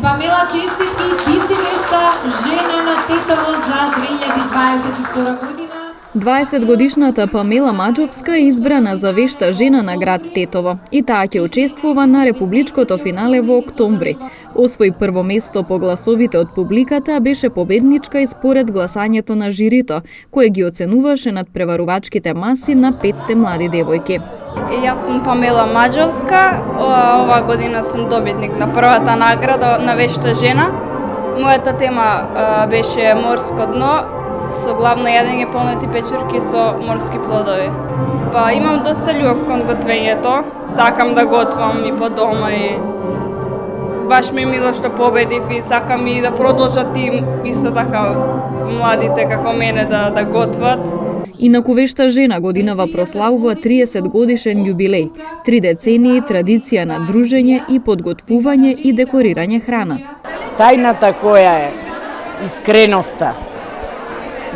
Памела, честитки, ти си вешта жена на Тетово за 2022 година. 20-годишната Памела Маџовска е избрана за вешта жена на град Тетово и таа ќе учествува на републичкото финале во октомври. Освои прво место по гласовите од публиката, беше победничка и според гласањето на жирито, кое ги оценуваше над преварувачките маси на 5 млади девојки. Јас сум Памела Маџовска, оваа година сум добитник на првата награда на вешта жена. Мојата тема беше морско дно, со главно јадење полнати печурки со морски плодови. Па имам доста љубов кон готвењето, сакам да готвам и по дома и баш ми е мило што победив и сакам и да продолжат и исто така младите како мене да готват. Инаку вешта жена годинава прославува 30 годишен јубилеј, 3 децении традиција на дружење и подготвување и декорирање храна. Тајната која е искреноста,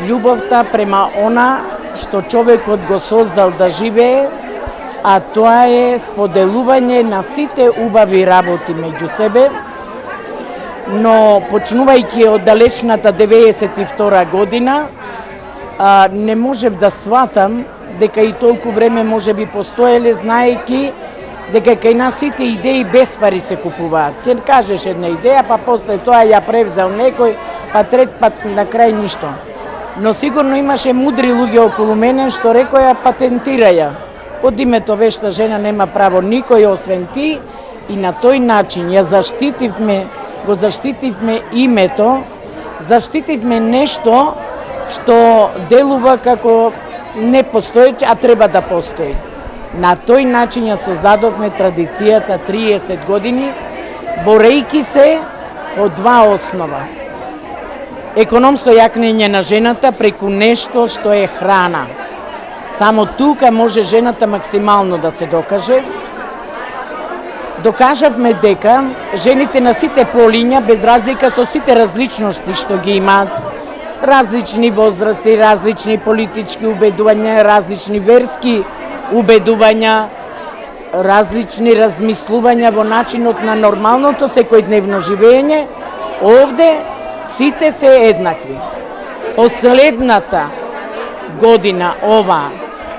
љубовта према она што човекот го создал да живее, а тоа е споделување на сите убави работи меѓу себе, но почнувајќи од далечната 92 година, не можев да сватам дека и толку време може би постоеле, знаејќи дека кај нас сите идеи без пари се купуваат. Ќе кажеш една идеја, па после тоа ја превзел некој, па трет пат на крај ништо. Но сигурно имаше мудри луѓе околу мене што рекоја патентираја. Под името вешта жена нема право никој освен ти и на тој начин ја го заштитивме името, заштитивме нешто што делува како не постоече, а треба да постои. На тој начин ја создадовме традицијата 30 години, борејки се по два основа. Економско јакнење на жената преку нешто што е храна. Само тука може жената максимално да се докаже. Докажавме дека жените на сите полиња, без разлика со сите различности што ги имаат, различни возрасти, различни политички убедувања, различни верски убедувања, различни размислувања во начинот на нормалното секојдневно живење, овде сите се еднакви. Последната година, ова,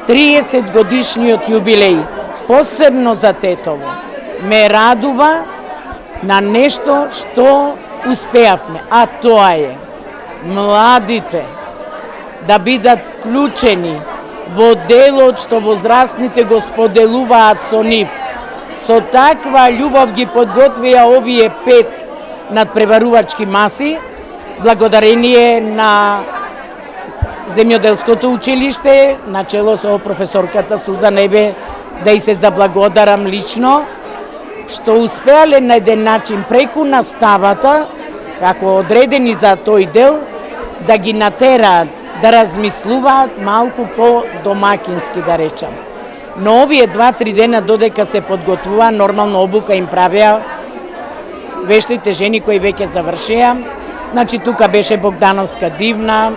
30 годишниот јубилеј, посебно за Тетово, ме радува на нешто што успеавме, а тоа е младите да бидат вклучени во делот што возрастните го споделуваат со нив. Со таква љубов ги подготвија овие 5 надпреварувачки маси, благодарение на Земјоделското училиште, начело со професорката Сузан Ебе, да и се заблагодарам лично, што успеале на еден начин преку наставата, како одредени за тој дел, да ги натераат, да размислуваат малку по-домакински, да речам. Но овие 2-3 дена додека се подготвува, нормално обука им правеа вештите жени кои веќе завршеа. Значи, тука беше Богдановска Дивна,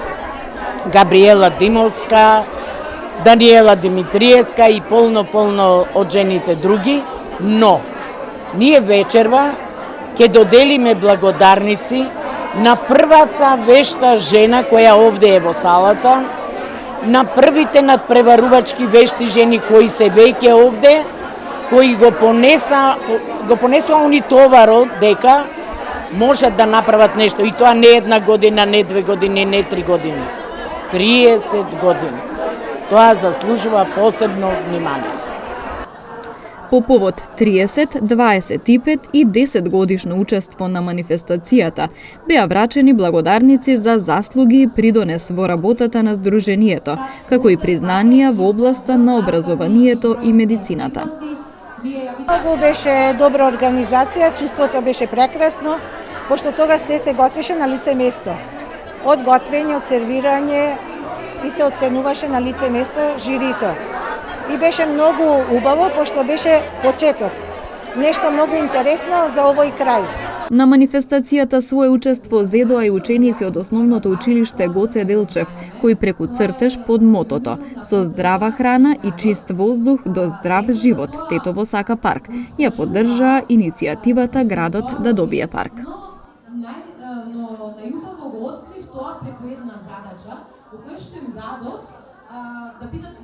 Габриела Димовска, Даниела Димитриевска и полно од жените други, но ние вечерва ќе доделиме благодарници на првата вешта жена која овде е во салата, на првите надпреварувачки вешти жени кои се веќе овде, кои го понесоа они товарот дека можат да направат нешто. И тоа не една година, не 2 години, не 3 години. 30 години. Тоа заслужува посебно внимание. По повод 30, 25 и 10 годишно учество на манифестацијата, беа врачени благодарници за заслуги и придонес во работата на Сдруженијето, како и признанија во областа на образованието и медицината. Многу беше добра организација, чувството беше прекрасно, пошто тогаш се готвеше на лице место. Од готвење, од сервирање и се оценуваше на лице место жирито. И беше многу убаво, пошто беше почеток. Нешто многу интересно за овој крај. На манифестацијата свое учество зедоа и ученици од основното училиште Гоце Делчев, кои преку цртеж под мотото "Со здрава храна и чист воздух до здрав живот, Тетово сака парк", ја поддржаа иницијативата градот да добие парк. но најубаво го открив тоа преку една задача, во која што им дадов да бидат